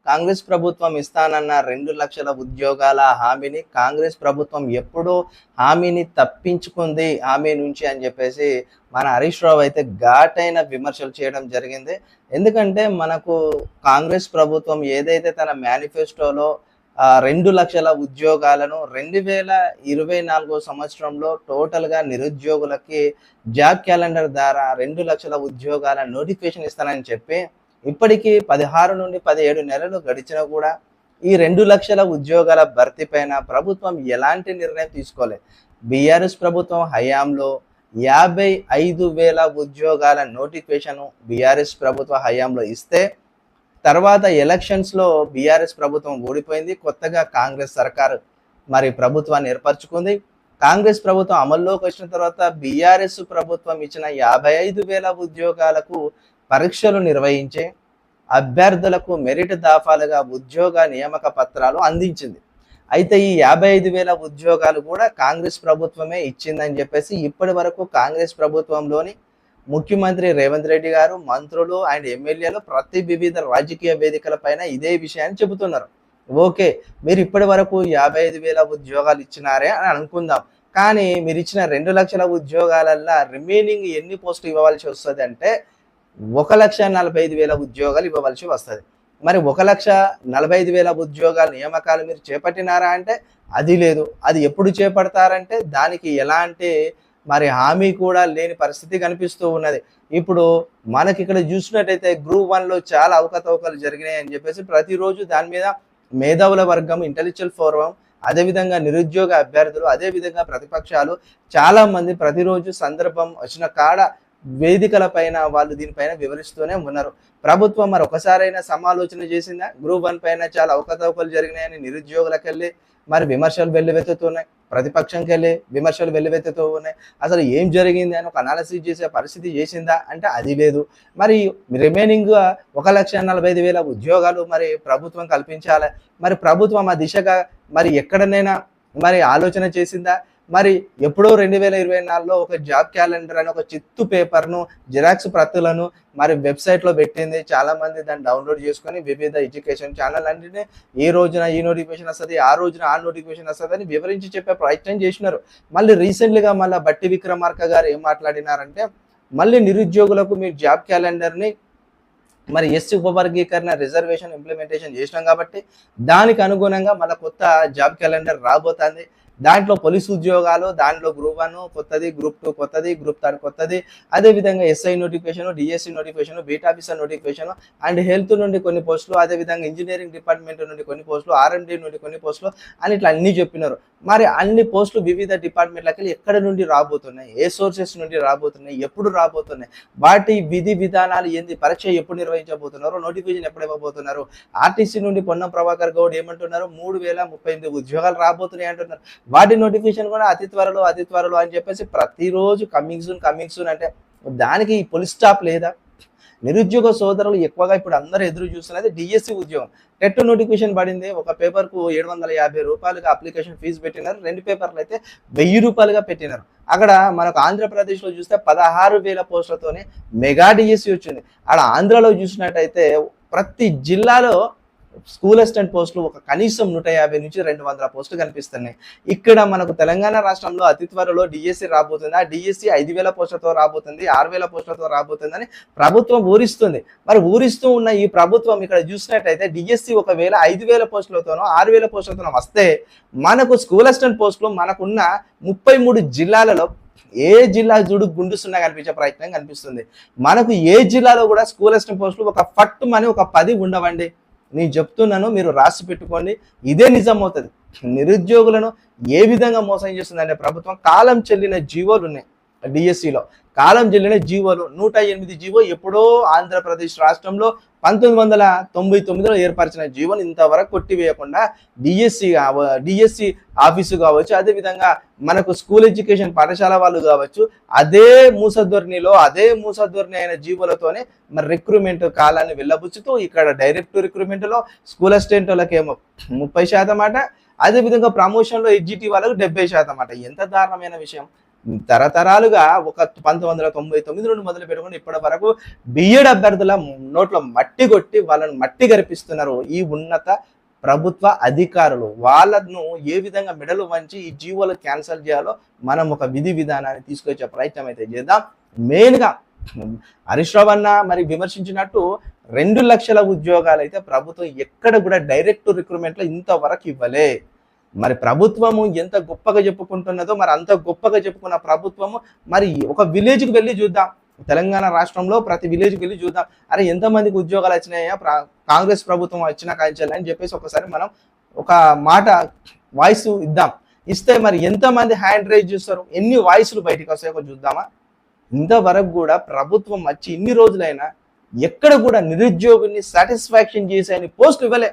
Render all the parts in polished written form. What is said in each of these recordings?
కాంగ్రెస్ ప్రభుత్వం ఇస్తానన్న 2 లక్షల ఉద్యోగాల హామీని కాంగ్రెస్ ప్రభుత్వం ఎప్పుడూ హామీని తప్పించుకుంది హామీ నుంచి అని చెప్పేసి మన హరీష్ రావు అయితే ఘాటైన విమర్శలు చేయడం జరిగింది. ఎందుకంటే మనకు కాంగ్రెస్ ప్రభుత్వం ఏదైతే తన మేనిఫెస్టోలో 2 లక్షల ఉద్యోగాలను 2024 సంవత్సరంలో టోటల్గా నిరుద్యోగులకి జాబ్ క్యాలెండర్ ద్వారా 2 లక్షల ఉద్యోగాల నోటిఫికేషన్ ఇస్తానని చెప్పి ఇప్పటికీ 16 నుండి 17 నెలలు గడిచినా కూడా ఈ 2 లక్షల ఉద్యోగాల భర్తీ పైన ప్రభుత్వం ఎలాంటి నిర్ణయం తీసుకోలేదు. బీఆర్ఎస్ ప్రభుత్వం హయాంలో 55,000 ఉద్యోగాల నోటిఫికేషన్ బీఆర్ఎస్ ప్రభుత్వ హయాంలో ఇస్తే తర్వాత ఎలక్షన్స్లో బీఆర్ఎస్ ప్రభుత్వం ఓడిపోయింది. కొత్తగా కాంగ్రెస్ సర్కారు మరి ప్రభుత్వాన్ని ఏర్పరచుకుంది. కాంగ్రెస్ ప్రభుత్వం అమల్లోకి వచ్చిన తర్వాత బీఆర్ఎస్ ప్రభుత్వం ఇచ్చిన 55,000 ఉద్యోగాలకు పరీక్షలు నిర్వహించి అభ్యర్థులకు మెరిట్ దాఫాలుగా ఉద్యోగ నియామక పత్రాలు అందించింది. అయితే ఈ 55,000 ఉద్యోగాలు కూడా కాంగ్రెస్ ప్రభుత్వమే ఇచ్చిందని చెప్పేసి ఇప్పటి వరకు కాంగ్రెస్ ప్రభుత్వంలోని ముఖ్యమంత్రి రేవంత్ రెడ్డి గారు, మంత్రులు అండ్ ఎమ్మెల్యేలు ప్రతి వివిధ రాజకీయ వేదికల పైన ఇదే విషయాన్ని చెబుతున్నారు. ఓకే, మీరు ఇప్పటి వరకు 55,000 ఉద్యోగాలు ఇచ్చినారే అని అనుకుందాం. కానీ మీరు ఇచ్చిన 2 లక్షల ఉద్యోగాలల్లో రిమైనింగ్ ఎన్ని పోస్టులు ఇవ్వవలసి వస్తుంది అంటే 1,45,000 ఉద్యోగాలు ఇవ్వవలసి వస్తుంది. మరి 1,45,000 ఉద్యోగాల నియామకాలు మీరు చేపట్టినారా అంటే అది లేదు. అది ఎప్పుడు చేపడతారంటే దానికి ఎలాంటి మరి హామీ కూడా లేని పరిస్థితి కనిపిస్తూ ఉన్నది. ఇప్పుడు మనకి ఇక్కడ చూసినట్టయితే గ్రూప్ 1లో చాలా అవకతవకలు జరిగినాయి అని చెప్పేసి ప్రతిరోజు దాని మీద మేధావుల వర్గం, ఇంటెలెక్చువల్ ఫోరం, అదేవిధంగా నిరుద్యోగ అభ్యర్థులు, అదేవిధంగా ప్రతిపక్షాలు చాలా మంది ప్రతిరోజు సందర్భం వచ్చిన కాడ వేదికల పైన వాళ్ళు దీనిపైన వివరిస్తూనే ఉన్నారు. ప్రభుత్వం మరి ఒకసారైనా సమాలోచన చేసిందా? గ్రూప్ 1 పైన చాలా అవకతవకలు జరిగినాయని నిరుద్యోగులకెళ్ళి మరి విమర్శలు వెల్లువెత్తుతున్నాయి, ప్రతిపక్షంకి వెళ్ళి విమర్శలు వెల్లువెత్తుతూ ఉన్నాయి. అసలు ఏం జరిగింది అని ఒక అనాలిసిస్ చేసే పరిస్థితి చేసిందా అంటే అది లేదు. మరి రిమైనింగ్ 1,45,000 ఉద్యోగాలు మరి ప్రభుత్వం కల్పించాలి. మరి ప్రభుత్వం ఆ దిశగా మరి ఎక్కడనైనా మరి ఆలోచన చేసిందా? మరి ఎప్పుడో 2024లో ఒక జాబ్ క్యాలెండర్ అని ఒక చిత్తు పేపర్ను, జిరాక్స్ ప్రతులను మరి వెబ్సైట్లో పెట్టింది. చాలామంది దాన్ని డౌన్లోడ్ చేసుకొని వివిధ ఎడ్యుకేషన్ ఛానల్ అన్నింటినీ ఈ రోజున ఈ నోటిఫికేషన్ వస్తుంది, ఆ రోజున ఆ నోటిఫికేషన్ వస్తుంది అని వివరించి చెప్పే ప్రయత్నం చేసినారు. మళ్ళీ రీసెంట్లీగా మళ్ళీ బట్టి విక్రమార్క గారు ఏం మాట్లాడినారంటే మళ్ళీ నిరుద్యోగులకు మీరు జాబ్ క్యాలెండర్ని మరి ఎస్సీ ఉపవర్గీకరణ రిజర్వేషన్ ఇంప్లిమెంటేషన్ చేసినాం కాబట్టి దానికి అనుగుణంగా మళ్ళీ కొత్త జాబ్ క్యాలెండర్ రాబోతుంది. దాంట్లో పోలీస్ ఉద్యోగాలు, దాంట్లో గ్రూప్ 1 కొత్తది, గ్రూప్ 2 కొత్తది, గ్రూప్ 3 కొత్తది, అదేవిధంగా SI notification, DSC notification, beat officer notification and health నుండి కొన్ని పోస్టులు, అదేవిధంగా ఇంజనీరింగ్ డిపార్ట్మెంట్ నుండి కొన్ని పోస్టులు, R&D నుండి కొన్ని పోస్టులు అని ఇట్లా అన్నీ చెప్పినారు. మరి అన్ని పోస్టులు వివిధ డిపార్ట్మెంట్లకి ఎక్కడ నుండి రాబోతున్నాయి, ఏ సోర్సెస్ నుండి రాబోతున్నాయి, ఎప్పుడు రాబోతున్నాయి, వాటి విధి విధానాలు ఏంది, పరీక్ష ఎప్పుడు నిర్వహించబోతున్నారు, నోటిఫికేషన్ ఎప్పుడు ఇవ్వబోతున్నారు. ఆర్టీసీ నుండి పొన్నం ప్రభాకర్ గౌడ్ ఏమంటున్నారు, 3,038 ఉద్యోగాలు రాబోతున్నాయి అంటున్నారు. వాటి నోటిఫికేషన్ కూడా అతి త్వరలో అని చెప్పేసి ప్రతిరోజు కమింగ్ సూన్ అంటే దానికి పులి స్టాప్ లేదా? నిరుద్యోగ సోదరులు ఎక్కువగా ఇప్పుడు అందరూ ఎదురు చూస్తున్నది డిఎస్సి ఉద్యోగం. టెట్ నోటిఫికేషన్ పడింది. ఒక పేపర్కు 750 రూపాయలుగా అప్లికేషన్ ఫీజు పెట్టినారు. 2 పేపర్లు అయితే 1000 రూపాయలుగా పెట్టినారు. అక్కడ మనకు ఆంధ్రప్రదేశ్లో చూస్తే 16,000 పోస్టులతోనే మెగా డిఎస్సి వచ్చింది. అక్కడ ఆంధ్రలో చూసినట్టయితే ప్రతి జిల్లాలో స్కూల్ అసిస్టెంట్ పోస్టులు ఒక కనీసం 150 నుంచి 200 పోస్టులు కనిపిస్తున్నాయి. ఇక్కడ మనకు తెలంగాణ రాష్ట్రంలో అతి త్వరలో డిఎస్సి రాబోతుంది. ఆ డిఎస్సి 5,000 పోస్టులతో రాబోతుంది, 6,000 పోస్టులతో రాబోతుందని ప్రభుత్వం ఊరిస్తుంది. మరి ఊరిస్తూ ఉన్న ఈ ప్రభుత్వం ఇక్కడ చూసినట్టయితే డిఎస్సి ఒకవేళ 5,000 పోస్టులతోనో 6,000 పోస్టులతోనో వస్తే మనకు స్కూల్ అసిస్టెంట్ పోస్టులు మనకున్న 33 జిల్లాలలో ఏ జిల్లా చూడు గుండుస్తున్నా కనిపించే ప్రయత్నం కనిపిస్తుంది. మనకు ఏ జిల్లాలో కూడా స్కూల్ అసిస్టెంట్ పోస్టులు ఒక పట్టుమని ఒక 10 ఉండవండి. నేను చెప్తున్నాను, మీరు రాసి పెట్టుకోండి. ఇదే నిజం అవుతుంది. నిరుద్యోగులను ఏ విధంగా మోసం చేస్తుందంటే ప్రభుత్వం కాలం చెల్లిన జీవోలు ఉన్నాయి. డిఎస్సిలో కాలం చెల్లిన జీవోలు 108 జీవో ఎప్పుడో ఆంధ్రప్రదేశ్ రాష్ట్రంలో 1999లో ఏర్పరిచిన జీవోని ఇంతవరకు కొట్టివేయకుండా డిఎస్సి ఆఫీసు కావచ్చు, అదేవిధంగా మనకు స్కూల్ ఎడ్యుకేషన్ పాఠశాల వాళ్ళు కావచ్చు, అదే మూసధోరణి అయిన జీవోలతోనే మరి రిక్రూట్మెంట్ కాలాన్ని వెళ్ళబుచ్చుతూ ఇక్కడ డైరెక్ట్ రిక్రూట్మెంట్లో స్కూల్ అసిస్టెంట్ వాళ్ళకేమో 30% అట, అదేవిధంగా ప్రమోషన్లో ఎడ్జిటి వాళ్ళకు 70% అట. ఎంత దారుణమైన విషయం! తరతరాలుగా ఒక 1999 నుండి మొదలు పెట్టుకుని ఇప్పటి వరకు బిఎడ్ అభ్యర్థుల నోట్లో మట్టి కొట్టి వాళ్ళని మట్టి గరిపిస్తున్నారు ఈ ఉన్నత ప్రభుత్వ అధికారులు. వాళ్ళను ఏ విధంగా మెడలు వంచి ఈ జీవోలు క్యాన్సిల్ చేయాలో మనం ఒక విధి విధానాన్ని తీసుకొచ్చే ప్రయత్నం అయితే చేద్దాం. మెయిన్గా హరీష్ రావు అన్న మరి విమర్శించినట్టు 2 లక్షల ఉద్యోగాలు అయితే ప్రభుత్వం ఎక్కడ కూడా డైరెక్ట్ రిక్రూట్మెంట్లో ఇంతవరకు ఇవ్వలే. మరి ప్రభుత్వము ఎంత గొప్పగా చెప్పుకుంటున్నదో మరి అంత గొప్పగా చెప్పుకున్న ప్రభుత్వము మరి ఒక విలేజ్కి వెళ్ళి చూద్దాం. తెలంగాణ రాష్ట్రంలో ప్రతి విలేజ్కి వెళ్ళి చూద్దాం. అరే ఎంతమందికి ఉద్యోగాలు వచ్చినాయా కాంగ్రెస్ ప్రభుత్వం వచ్చిన కాంచాలి అని చెప్పేసి ఒకసారి మనం ఒక మాట వాయిస్ ఇద్దాం. ఇస్తే మరి ఎంతమంది హ్యాండ్ రైజ్ చేస్తారు, ఎన్ని వాయిస్లు బయటకు వస్తాయో చూద్దామా. ఇంతవరకు కూడా ప్రభుత్వం వచ్చి ఇన్ని రోజులైనా ఎక్కడ కూడా నిరుద్యోగిని సాటిస్ఫాక్షన్ చేసే పోస్టులు ఇవ్వలే.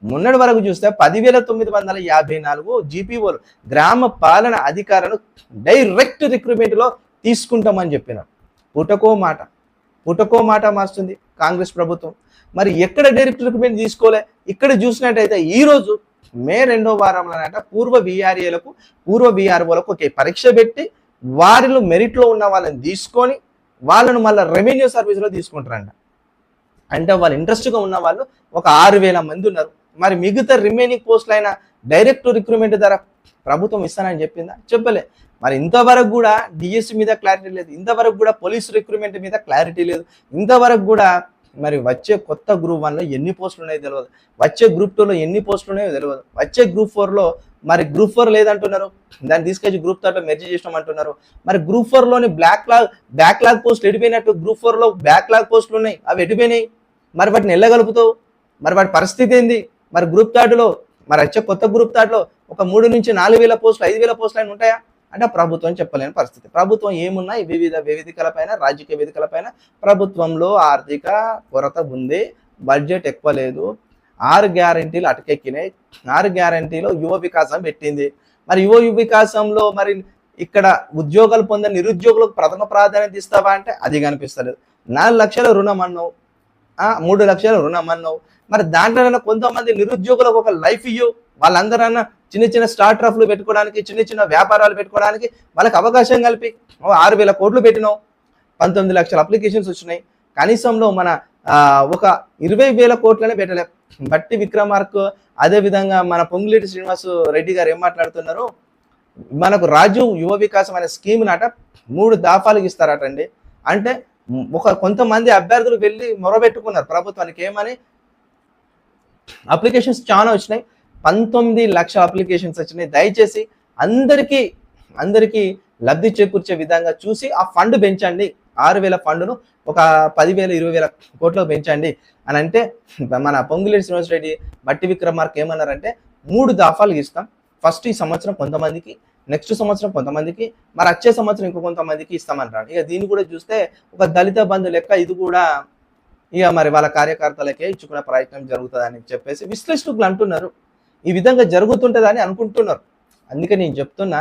మొన్నటి వరకు చూస్తే 10,954 జీపీఓలు గ్రామ పాలన అధికారులను డైరెక్ట్ రిక్రూట్మెంట్లో తీసుకుంటామని చెప్పినారు. పుటకో మాట మారుస్తుంది కాంగ్రెస్ ప్రభుత్వం. మరి ఎక్కడ డైరెక్ట్ రిక్రూట్మెంట్ తీసుకోలే. ఇక్కడ చూసినట్టయితే ఈరోజు మే 2వ వారంలోనట పూర్వ విఆర్ఓలకు ఒకే పరీక్ష పెట్టి వారిలో మెరిట్లో ఉన్న వాళ్ళని తీసుకొని వాళ్ళను మళ్ళీ రెవెన్యూ సర్వీస్లో తీసుకుంటారంట. అంటే వాళ్ళు ఇంట్రెస్ట్గా ఉన్న వాళ్ళు ఒక 6,000 మంది ఉన్నారు. మరి మిగతా రిమైనింగ్ పోస్టులు అయినా డైరెక్ట్ రిక్రూట్మెంట్ ద్వారా ప్రభుత్వం ఇస్తానని చెప్పిందా? చెప్పలే. మరి ఇంతవరకు కూడా డిఎస్సి మీద క్లారిటీ లేదు, ఇంతవరకు కూడా పోలీస్ రిక్రూట్మెంట్ మీద క్లారిటీ లేదు, ఇంతవరకు కూడా మరి వచ్చే కొత్త గ్రూప్ 1లో ఎన్ని పోస్టులు ఉన్నాయో తెలియదు, వచ్చే గ్రూప్ 2లో ఎన్ని పోస్టులు ఉన్నాయో తెలియదు, వచ్చే గ్రూప్ 4లో మరి గ్రూప్ 4 లేదంటున్నారు, దాన్ని తీసుకొచ్చి గ్రూప్ 3లో మెర్జ్ చేసినామంటున్నారు. మరి గ్రూప్ 4లోని బ్యాక్లాగ్ పోస్టులు ఎడిపోయినట్టు గ్రూప్ 4లో బ్యాక్లాగ్ పోస్టులు ఉన్నాయి, అవి ఎడిపోయినాయి. మరి వాటిని వెళ్ళగలుపుతావు? మరి వాటి పరిస్థితి ఏంది? మరి గ్రూప్ 3లో మరి వచ్చే కొత్త గ్రూప్ 3లో ఒక 3 నుంచి 4,000 పోస్టులు 5,000 పోస్టులు అయినా ఉంటాయా అంటే ప్రభుత్వం చెప్పలేని పరిస్థితి. ప్రభుత్వం ఏమున్నాయి వివిధ వేదికలపైన రాజకీయ వేదికలపైన ప్రభుత్వంలో ఆర్థిక కొరత ఉంది, బడ్జెట్ ఎక్కువ లేదు, 6 గ్యారంటీలు అటకెక్కినాయి, 6 గ్యారంటీలో యువ వికాసం పెట్టింది. మరి యువ వికాసంలో మరి ఇక్కడ ఉద్యోగాలు పొందే నిరుద్యోగులకు ప్రథమ ప్రాధాన్యత ఇస్తావా అంటే అది కనిపిస్తలేదు. 4 లక్షల రుణం అన్నావు, 3 లక్షల రుణం అన్నావు. మరి దాంట్లోనైనా కొంతమంది నిరుద్యోగులకు ఒక లైఫ్ ఇయ్యు, వాళ్ళందరన్నా చిన్న స్టార్ట్అప్లు పెట్టుకోవడానికి, చిన్న వ్యాపారాలు పెట్టుకోవడానికి వాళ్ళకి అవకాశం కలిపి 6,000 కోట్లు పెట్టినావు, 19 లక్షల అప్లికేషన్స్ వచ్చినాయి. కనీసంలో మన ఒక 20,000 కోట్లనే పెట్టలే. బట్టి విక్రమార్క అదేవిధంగా మన పొంగులేటి శ్రీనివాస్ రెడ్డి గారు ఏం మాట్లాడుతున్నారు, మనకు రాజు యువ వికాసం అనే స్కీమ్ నాట 3 దఫాలకు ఇస్తారటండి. అంటే కొంతమంది అభ్యర్థులు వెళ్ళి మొరబెట్టుకున్నారు ప్రభుత్వానికి, ఏమని అప్లికేషన్స్ చాలా వచ్చినాయి, 19 లక్షల అప్లికేషన్స్ వచ్చినాయి. దయచేసి అందరికీ లబ్ధి చేకూర్చే విధంగా చూసి ఆ ఫండ్ పెంచండి, 6,000 ఫండ్ను ఒక 10,000 20,000 కోట్లకు పెంచండి అని అంటే మన పొంగులేటి శ్రీనివాస్ రెడ్డి బట్టి విక్రమార్క ఏమన్నారంటే 3 దఫాలుగా ఇస్తాం, ఫస్ట్ ఈ సంవత్సరం కొంతమందికి, నెక్స్ట్ సంవత్సరం కొంతమందికి, మరి వచ్చే సంవత్సరం ఇంకో కొంతమందికి ఇస్తామంటారు. ఇక దీన్ని కూడా చూస్తే ఒక దళిత బంధు లెక్క ఇది కూడా ఇక మరి వాళ్ళ కార్యకర్తలకే ఇచ్చుకునే ప్రయత్నం జరుగుతుందని చెప్పేసి విశ్లేషకులు అంటున్నారు. ఈ విధంగా జరుగుతుంటుందని అనుకుంటున్నారు. అందుకే నేను చెప్తున్నా,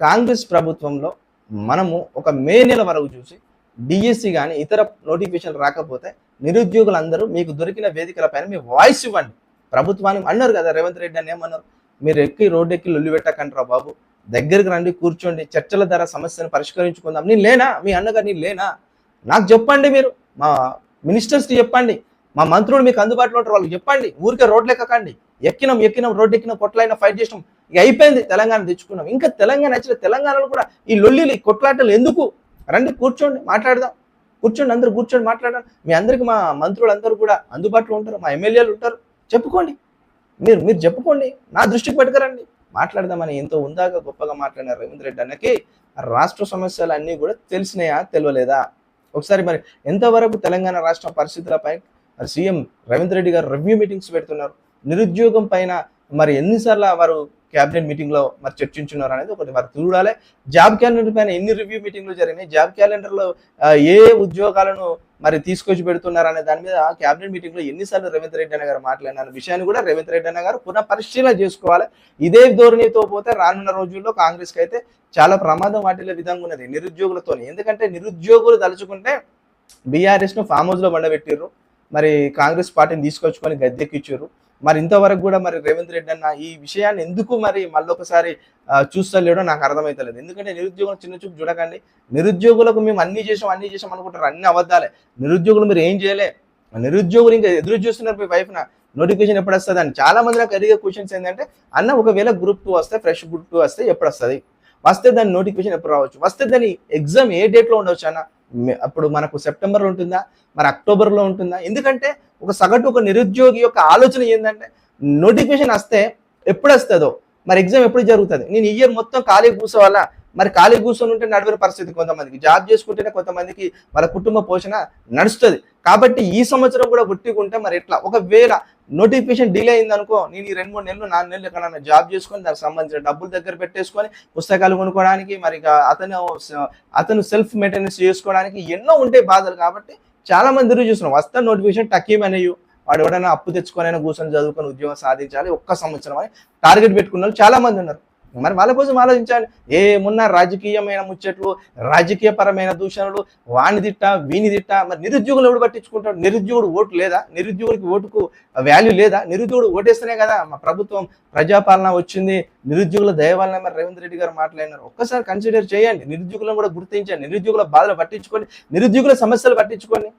కాంగ్రెస్ ప్రభుత్వంలో మనము ఒక మే నెల వరకు చూసి డిఎస్సి కానీ ఇతర నోటిఫికేషన్ రాకపోతే నిరుద్యోగులందరూ మీకు దొరికిన వేదికల పైన మీ వాయిస్ ఇవ్వండి. ప్రభుత్వాన్ని అన్నారు కదా రేవంత్ రెడ్డి అని ఏమన్నారు, మీరు రోడ్డు ఎక్కి లొల్లి పెట్టకంటారా బాబు, దగ్గరికి రండి, కూర్చోండి, చర్చల ద్వారా సమస్యను పరిష్కరించుకుందాం. నేను లేనా? మీ అన్నగారు నేను లేనా? నాకు చెప్పండి, మీరు మా మినిస్టర్స్కి చెప్పండి, మా మంత్రులు మీకు అందుబాటులో ఉంటారు, వాళ్ళకి చెప్పండి. ఊరికే రోడ్లు ఎక్కకండి. ఎక్కినాం రోడ్డు ఎక్కినాం, కొట్లాడినా, ఫైట్ చేసినాం, ఇక అయిపోయింది, తెలంగాణ తెచ్చుకున్నాం. ఇంకా తెలంగాణ వచ్చిన తెలంగాణలో కూడా ఈ లొల్లిలు, ఈ కొట్లాటలు ఎందుకు? రండి, కూర్చోండి, మాట్లాడదాం. కూర్చోండి, అందరూ కూర్చొని మాట్లాడాలి. మీ అందరికీ మా మంత్రులు అందరూ కూడా అందుబాటులో ఉంటారు, మా ఎమ్మెల్యేలు ఉంటారు. చెప్పుకోండి, మీరు చెప్పుకోండి, నా దృష్టికి పట్టుకురండి, మాట్లాడదామని ఎంతో ఉందాగా గొప్పగా మాట్లాడిన రేవంత్ రెడ్డి అన్నకి రాష్ట్ర సమస్యలు అన్నీ కూడా తెలిసినాయా తెలియలేదా? ఒకసారి మరి ఎంతవరకు తెలంగాణ రాష్ట్ర పరిస్థితులపై మరి సీఎం రేవంత్ రెడ్డి గారు రివ్యూ మీటింగ్స్ పెడుతున్నారు, నిరుద్యోగం పైన మరి ఎన్నిసార్లు వారు క్యాబినెట్ మీటింగ్లో మరి చర్చించున్నారు అనేది ఒకటి మరి చూడాలి. జాబ్ క్యాలెండర్ పైన ఎన్ని రివ్యూ మీటింగ్లు జరిగినాయి, జాబ్ క్యాలెండర్లో ఏ ఉద్యోగాలను మరి తీసుకొచ్చి పెడుతున్నారు అనే దాని మీద క్యాబినెట్ మీటింగ్లో ఎన్నిసార్లు రేవంత్ రెడ్డి అన్న గారు మాట్లాడిన విషయాన్ని కూడా రేవంత్ రెడ్డి అన్న గారు పునః పరిశీలన చేసుకోవాలి. ఇదే ధోరణితో పోతే రానున్న రోజుల్లో కాంగ్రెస్కి అయితే చాలా ప్రమాదం వాటిల్లే విధంగా ఉన్నది నిరుద్యోగులతో. ఎందుకంటే నిరుద్యోగులు తలుచుకుంటే బీఆర్ఎస్ను ఫామ్ హౌస్లో బండబెట్టిర్రు, మరి కాంగ్రెస్ పార్టీని తీసుకొచ్చుకొని గద్దెక్కిచ్చారు. మరి ఇంతవరకు కూడా మరి రేవంత్ రెడ్డి అన్న ఈ విషయాన్ని ఎందుకు మరి మళ్ళొకసారి చూస్తలేడో నాకు అర్థమైతలేదు. ఎందుకంటే నిరుద్యోగం చిన్న చూపు చూడకండి. నిరుద్యోగులకు మేము అన్ని చేసాం అనుకుంటారు. అన్ని అబద్ధాలే. నిరుద్యోగులు మీరు ఏం చేయలే. నిరుద్యోగులు ఇంకా ఎదురు చూస్తున్నారు మీ వైపున నోటిఫికేషన్ ఎప్పుడు వస్తుంది అని. చాలా మంది నాకు అడిగే క్వశ్చన్స్ ఏంటంటే, అన్న ఒకవేళ గ్రూప్ 2 వస్తే, ఫ్రెష్ గ్రూప్ 2 వస్తే ఎప్పుడు వస్తుంది, వస్తే దాని నోటిఫికేషన్ ఎప్పుడు రావచ్చు, వస్తే దాని ఎగ్జామ్ ఏ డేట్లో ఉండవచ్చు అన్న. అప్పుడు మనకు సెప్టెంబర్లో ఉంటుందా, మరి అక్టోబర్లో ఉంటుందా? ఎందుకంటే ఒక నిరుద్యోగి యొక్క ఆలోచన ఏంటంటే, నోటిఫికేషన్ వస్తే ఎప్పుడు వస్తుందో, మరి ఎగ్జామ్ ఎప్పుడు జరుగుతుంది, నేను ఈ ఇయర్ మొత్తం ఖాళీ కూర్చోవాలా, మరి ఖాళీ కూర్చొని ఉంటే నడవని పరిస్థితి. కొంతమందికి జాబ్ చేసుకుంటేనే కొంతమందికి వాళ్ళ కుటుంబ పోషణ నడుస్తుంది. కాబట్టి ఈ సంవత్సరం కూడా గుట్టికుంటే మరి ఎట్లా? ఒకవేళ నోటిఫికేషన్ డిలే అయింది అనుకో, నేను ఈ 2-3 నెలలు 4 నెలలు ఎక్కడన్నా జాబ్ చేసుకొని దానికి సంబంధించిన డబ్బులు దగ్గర పెట్టేసుకొని పుస్తకాలు కొనుక్కోవడానికి, మరి అతను సెల్ఫ్ మెయింటెనెన్స్ చేసుకోవడానికి ఎన్నో ఉంటాయి బాధలు. కాబట్టి చాలా మంది ఎదురు చూస్తున్నాం. వస్తా నోటిఫికేషన్ టక్కీమనేయు, వాడు ఎవడైనా అప్పు తెచ్చుకొని కూర్చొని చదువుకొని ఉద్యోగం సాధించాలి 1 సంవత్సరం అని టార్గెట్ పెట్టుకున్న వాళ్ళు చాలా మంది ఉన్నారు. మరి వాళ్ళ కోసం ఆలోచించాలి. ఏమున్నా రాజకీయమైన ముచ్చట్లు, రాజకీయపరమైన దూషణలు, వాణి తిట్ట వీని తిట్ట. మరి నిరుద్యోగులు ఎవడు పట్టించుకుంటాడు? నిరుద్యోగుడు ఓటు లేదా? నిరుద్యోగుడికి ఓటుకు వాల్యూ లేదా? నిరుద్యోగుడు ఓటేస్తేనే కదా మా ప్రభుత్వం ప్రజాపాలన వచ్చింది. నిరుద్యోగుల దయ వలన మరి రేవంత్ రెడ్డి గారు మాట్లాడినారు. ఒక్కసారి కన్సిడర్ చేయండి. నిరుద్యోగులను కూడా గుర్తించండి. నిరుద్యోగుల బాధలు పట్టించుకోండి. నిరుద్యోగుల సమస్యలు పట్టించుకోండి.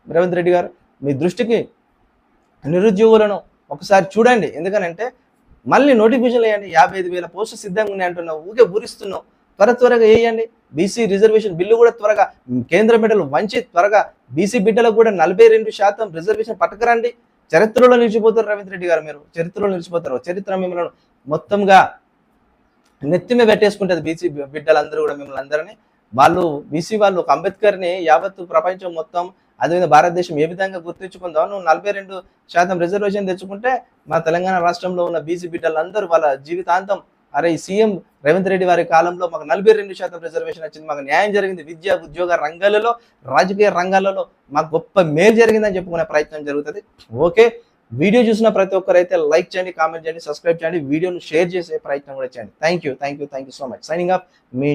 రేవంత్ రెడ్డి గారు మీ దృష్టికి నిరుద్యోగులను ఒకసారి చూడండి. ఎందుకనంటే మళ్ళీ నోటిఫికేషన్ వేయండి. 55,000 పోస్టులు సిద్ధంగా ఉన్నాయి అంటున్నావు, ఊకే ఊరిస్తున్నావు. త్వరగా వేయండి. బీసీ రిజర్వేషన్ బిల్లు కూడా త్వరగా కేంద్ర బిడ్డలు వంచి త్వరగా బీసీ బిడ్డలకు కూడా 42% రిజర్వేషన్ పట్టుకురండి. చరిత్రలో నిలిచిపోతారు రేవంత్ రెడ్డి గారు. మీరు చరిత్రలో నిలిచిపోతారు. చరిత్ర మిమ్మల్ని మొత్తంగా నెత్తిమే పెట్టేసుకుంటుంది. బీసీ బిడ్డలందరూ కూడా మిమ్మల్ని అందరినీ బీసీ వాళ్ళు ఒక అంబేద్కర్ని యావత్తు ప్రపంచం మొత్తం, అదేవిధంగా భారతదేశం ఏ విధంగా గుర్తించుకుందాం. నువ్వు 42% రిజర్వేషన్ తెచ్చుకుంటే మా తెలంగాణ రాష్ట్రంలో ఉన్న బీసీ బిడ్డలందరూ వాళ్ళ జీవితాంతం, అరే ఈ సీఎం రేవంత్ రెడ్డి వారి కాలంలో మాకు 42% రిజర్వేషన్ వచ్చింది, మాకు న్యాయం జరిగింది, విద్యా ఉద్యోగ రంగాలలో, రాజకీయ రంగాలలో మాకు గొప్ప మేలు జరిగిందని చెప్పుకునే ప్రయత్నం జరుగుతుంది. ఓకే, వీడియో చూసిన ప్రతి ఒక్కరైతే లైక్ చేయండి, కామెంట్ చేయండి, సబ్స్క్రైబ్ చేయండి, వీడియోను షేర్ చేసే ప్రయత్నం కూడా చేయండి. Thank you so much. Signing off me